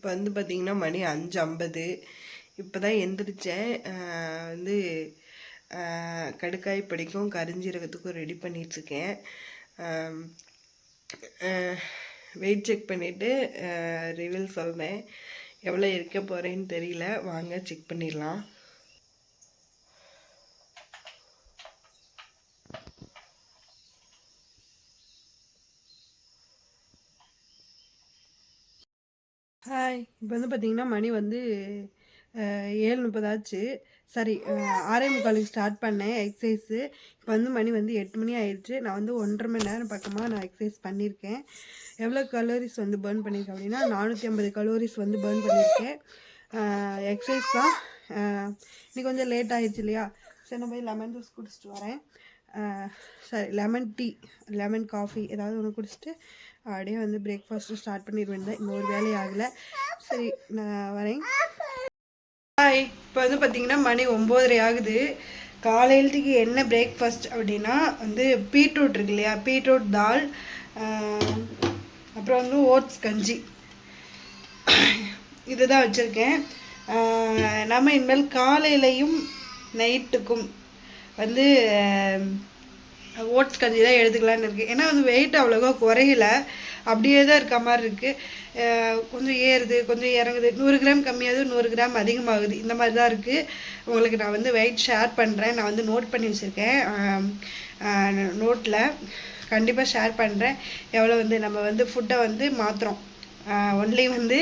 இப்போ வந்து பார்த்திங்கன்னா மணி 5:50. இப்போ தான் எந்திரிச்சேன். வந்து கடுக்காய் படிக்கும் கரிஞ்சீரகத்துக்கும் ரெடி பண்ணிகிட்ருக்கேன். வெயிட் செக் பண்ணிவிட்டு ரிவீல் சொல்கிறேன். எவ்வளோ இருக்க போகிறேன்னு தெரியல, வாங்க செக் பண்ணிடலாம். ஹாய். இப்போ வந்து பார்த்திங்கன்னா மணி வந்து 7:30 ஆச்சு. சாரி, 6:45 ஸ்டார்ட் பண்ணேன் எக்ஸசைஸு. இப்போ வந்து மணி வந்து 8 மணி ஆயிடுச்சு. நான் வந்து 1.5 மணி நேரம் பக்கமாக நான் எக்ஸசைஸ் பண்ணியிருக்கேன். எவ்வளோ கலோரிஸ் வந்து பேர்ன் பண்ணியிருக்கேன் அப்படின்னா 450 கலோரிஸ் வந்து பேர்ன் பண்ணியிருக்கேன். எக்ஸசைஸ் தான். இன்னைக்கு கொஞ்சம் லேட் ஆகிடுச்சு இல்லையா, சரி நான் போய் லெமன் ஜூஸ் குடிச்சிட்டு வரேன். Sorry, lemon tea, lemon coffee ஏதாவது ஒன்று குடிச்சிட்டு அப்படியே வந்து பிரேக்ஃபாஸ்ட்டு ஸ்டார்ட் பண்ணிடுவேன். தான் இன்னொரு வேலையை ஆகலை. சரி, நான் வரேன். ஹாய். இப்போ வந்து பார்த்திங்கன்னா மணி 9:30 ஆகுது. காலையிலத்துக்கு என்ன பிரேக்ஃபாஸ்ட் அப்படின்னா வந்து பீட்ரூட் இருக்கு இல்லையா, பீட்ரூட் தால், அப்புறம் வந்து ஓட்ஸ் கஞ்சி, இது தான் வச்சுருக்கேன். நம்ம இனிமேல் காலையிலையும் நைட்டுக்கும் வந்து ஓட்ஸ் கஞ்சி தான் எடுத்துக்கலான்னு இருக்குது. ஏன்னா வந்து வெயிட் அவ்வளோவா குறையல, அப்படியே தான் இருக்க மாதிரி இருக்குது. கொஞ்சம் ஏறுது, கொஞ்சம் இறங்குது, 100 கிராம் கம்மியாகுது, 100 கிராம் அதிகமாகுது, இந்த மாதிரி தான் இருக்குது. உங்களுக்கு நான் வந்து வெயிட் ஷேர் பண்ணுறேன். நான் வந்து நோட் பண்ணி வச்சுருக்கேன் நோட்டில், கண்டிப்பாக ஷேர் பண்ணுறேன். எவ்வளோ வந்து நம்ம வந்து ஃபுட்டை வந்து மாற்றுறோம். ஒன்லி வந்து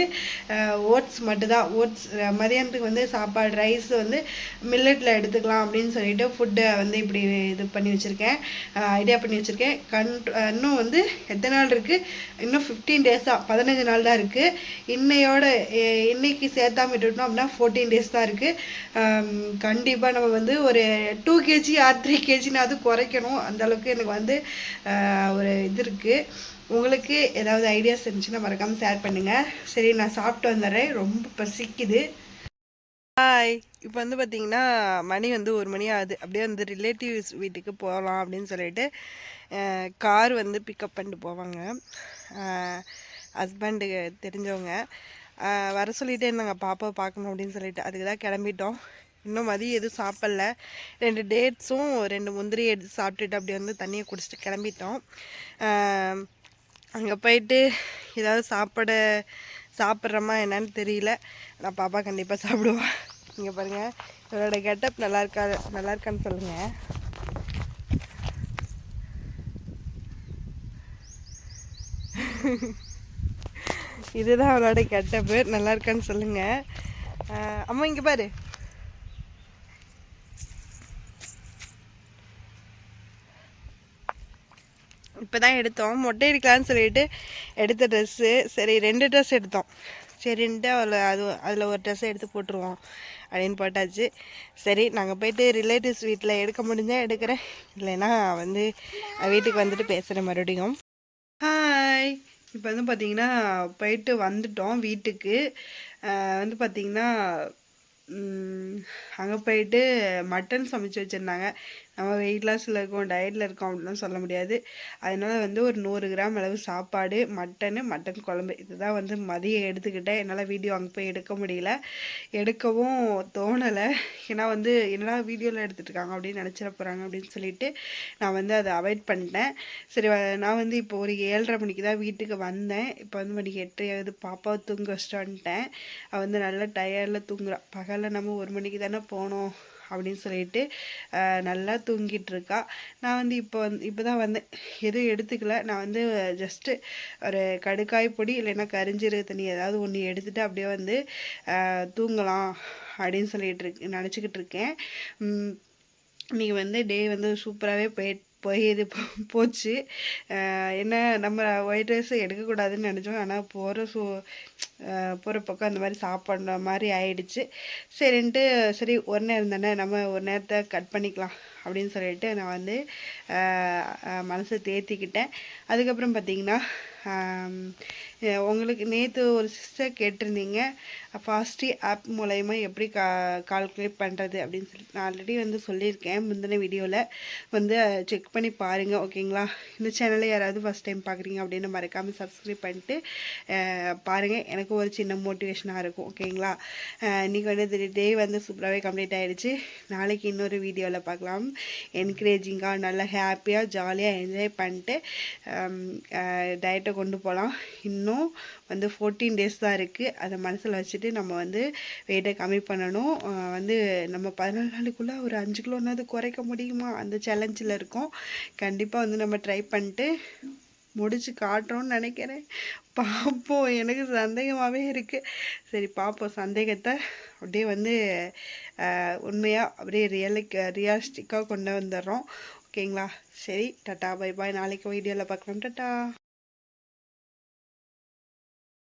ஓட்ஸ் மட்டும்தான். ஓட்ஸ் மதியானத்துக்கு வந்து சாப்பாடு ரைஸ் வந்து மில்லட்டில் எடுத்துக்கலாம் அப்படின்னு சொல்லிட்டு ஃபுட்டை வந்து இப்படி இது பண்ணி வச்சுருக்கேன், ஐடியா பண்ணி வச்சுருக்கேன். இன்னும் வந்து எத்தனை நாள் இருக்குது? இன்னும் 15 டேஸ் தான், 15 நாள் தான் இருக்குது. இன்னைக்கு சேர்த்தாம விட்டுட்டோம் அப்படின்னா 14 டேஸ் தான் இருக்குது. கண்டிப்பாக நம்ம வந்து ஒரு 2 kg ஆர் 3 kgனாவது குறைக்கணும். அந்தளவுக்கு எனக்கு வந்து ஒரு இது இருக்குது. உங்களுக்கு ஏதாவது ஐடியாஸ் இருந்துச்சுன்னா மறக்காமல் ஷேர் பண்ணுங்கள். சரி, நான் சாப்பிட்டு வந்துடுறேன், ரொம்ப பசிக்குது. ஹாய். இப்போ வந்து பார்த்திங்கன்னா மணி வந்து 1 மணி ஆகுது. அப்படியே வந்து ரிலேட்டிவ்ஸ் வீட்டுக்கு போகலாம் அப்படின்னு சொல்லிட்டு கார் வந்து பிக்கப் பண்ணிட்டு போவாங்க. ஹஸ்பண்டுக்கு தெரிஞ்சவங்க வர சொல்லிகிட்டே இருந்தாங்க, பாப்பாவை பார்க்கணும் அப்படின்னு சொல்லிட்டு. அதுக்கு தான் கிளம்பிட்டோம். இன்னும் மதியம் எதுவும் சாப்பிடல. 2 டேட்ஸும் 2 முந்திரி எடுத்து சாப்பிட்டுட்டு அப்படி வந்து தண்ணியை குடிச்சிட்டு கிளம்பிட்டோம். அங்கே போயிட்டு ஏதாவது சாப்பிட்றோமா என்னன்னு தெரியல. நான் பாப்பா கண்டிப்பாக சாப்பிடுவா. இங்கே பாருங்கள், இவரோட கெட்டப் நல்லா இருக்கான்னு சொல்லுங்கள். இதுதான் அவளோட கெட்டப்பு, நல்லா இருக்கான்னு சொல்லுங்கள். அம்மா இங்கே பாரு. இப்போ தான் எடுத்தோம், மொட்டை அடிக்கலான்னு சொல்லிட்டு எடுத்த ட்ரெஸ்ஸு. சரி, 2 ட்ரெஸ் எடுத்தோம். சரின்ட்டு அதில் ஒரு ட்ரெஸ்ஸை எடுத்து போட்டுருவோம் அப்படின்னு போட்டாச்சு. சரி, நாங்கள் போயிட்டு ரிலேட்டிவ்ஸ் வீட்டில் எடுக்க முடிஞ்சால் எடுக்கிறேன், இல்லைன்னா வந்து வீட்டுக்கு வந்துட்டு பேசுகிறேன் மறுபடியும். ஹாய். இப்போ வந்து பார்த்திங்கன்னா போயிட்டு வந்துட்டோம் வீட்டுக்கு. வந்து பார்த்திங்கன்னா அங்கே போயிட்டு மட்டன் சமைச்சு வச்சுருந்தாங்க. நம்ம வெயிட் லாஸில் இருக்கோம், டயட்டில் இருக்கோம் அப்படின்லாம் சொல்ல முடியாது. அதனால் வந்து ஒரு 100 கிராம் அளவு சாப்பாடு, மட்டன் குழம்பு, இதுதான் வந்து மதியம் எடுத்துக்கிட்டேன். என்னால் வீடியோ அங்கே போய் எடுக்க முடியல, எடுக்கவும் தோணலை. ஏன்னா வந்து என்னடா வீடியோவில் எடுத்துகிட்ருக்காங்க அப்படின்னு நினச்சிட போகிறாங்க அப்படின்னு சொல்லிட்டு நான் வந்து அதை அவாய்ட் பண்ணிட்டேன். சரி, நான் வந்து இப்போ ஒரு 7:30 மணிக்கு தான் வீட்டுக்கு வந்தேன். இப்போ வந்து மணி 8 ஆகுது. பாப்பாவை தூங்க வச்சுட்டு வந்துட்டேன். அவள் வந்து நல்லா டயர்டில் தூங்குறாள். பகலில் நம்ம 1 மணிக்கு தானே போனோம் அப்படின்னு சொல்லிட்டு நல்லா தூங்கிட்டு இருக்கா. நான் வந்து இப்போ தான் வந்தேன், எதுவும் எடுத்துக்கல. நான் வந்து ஜஸ்ட்டு ஒரு கடுக்காய் பொடி இல்லைன்னா கரிஞ்சீரக தண்ணி ஏதாவது ஒன்று எடுத்துகிட்டு அப்படியே வந்து தூங்கலாம் அப்படின்னு சொல்லிட்டு நினச்சிக்கிட்டு இருக்கேன். இன்றைக்கி வந்து டே வந்து சூப்பராகவே போச்சு. என்ன, நம்ம ஒயிட் ரைஸ் எடுக்கக்கூடாதுன்னு நினச்சோம், ஆனால் போகிற பக்கம் அந்த மாதிரி சாப்பிட்ற மாதிரி ஆயிடுச்சு. சரின்ட்டு சரி, ஒரு நேரம் தானே, நம்ம ஒரு நேரத்தை கட் பண்ணிக்கலாம் அப்படின்னு சொல்லிட்டு நான் வந்து மனசை தேத்திக்கிட்டேன். அதுக்கப்புறம் பார்த்திங்கன்னா உங்களுக்கு நேற்று ஒரு சிஸ்டர் கேட்டிருந்தீங்க ஃபாஸ்டி ஆப் மூலயமா எப்படி கால்குலேட் பண்ணுறது அப்படின்னு சொல்லிட்டு நான் ஆல்ரெடி வந்து சொல்லியிருக்கேன் முந்தின வீடியோவில் வந்து செக் பண்ணி பாருங்கள் ஓகேங்களா. இந்த சேனலை யாராவது ஃபஸ்ட் டைம் பார்க்குறீங்க அப்படின்னு மறக்காமல் சப்ஸ்கிரைப் பண்ணிட்டு பாருங்கள், எனக்கு ஒரு சின்ன மோட்டிவேஷனாக இருக்கும் ஓகேங்களா. இன்றைக்கி வந்து டே வந்து சூப்பராகவே கம்ப்ளீட் ஆகிடுச்சு. நாளைக்கு இன்னொரு வீடியோவில் பார்க்கலாம். என்கரேஜிங்காக நல்லா ஹாப்பியாக ஜாலியாக என்ஜாய் பண்ணிட்டு டயட்டை கொண்டு போகலாம். இன்னும் வந்து 14 days தான் இருக்குது. அதை மனசில் வச்சுட்டு நம்ம வந்து வெயிட்டை கம்மி பண்ணணும். வந்து நம்ம 14 நாளுக்குள்ளே ஒரு 5 கிலோனாவது குறைக்க முடியுமா அந்த சேலஞ்சில் இருக்கோம். கண்டிப்பாக வந்து நம்ம ட்ரை பண்ணிட்டு முடிச்சு காட்டுறோன்னு நினைக்கிறேன். பார்ப்போம், எனக்கு சந்தேகமாகவே இருக்குது. சரி பார்ப்போம், சந்தேகத்தை அப்படியே வந்து உண்மையாக அப்படியே ரியலிஸ்டிக்காக கொண்டு வந்துடுறோம் ஓகேங்களா. சரி டாட்டா பை பாய், நாளைக்கு வீடியோவில் பார்க்கலாம். டாட்டா.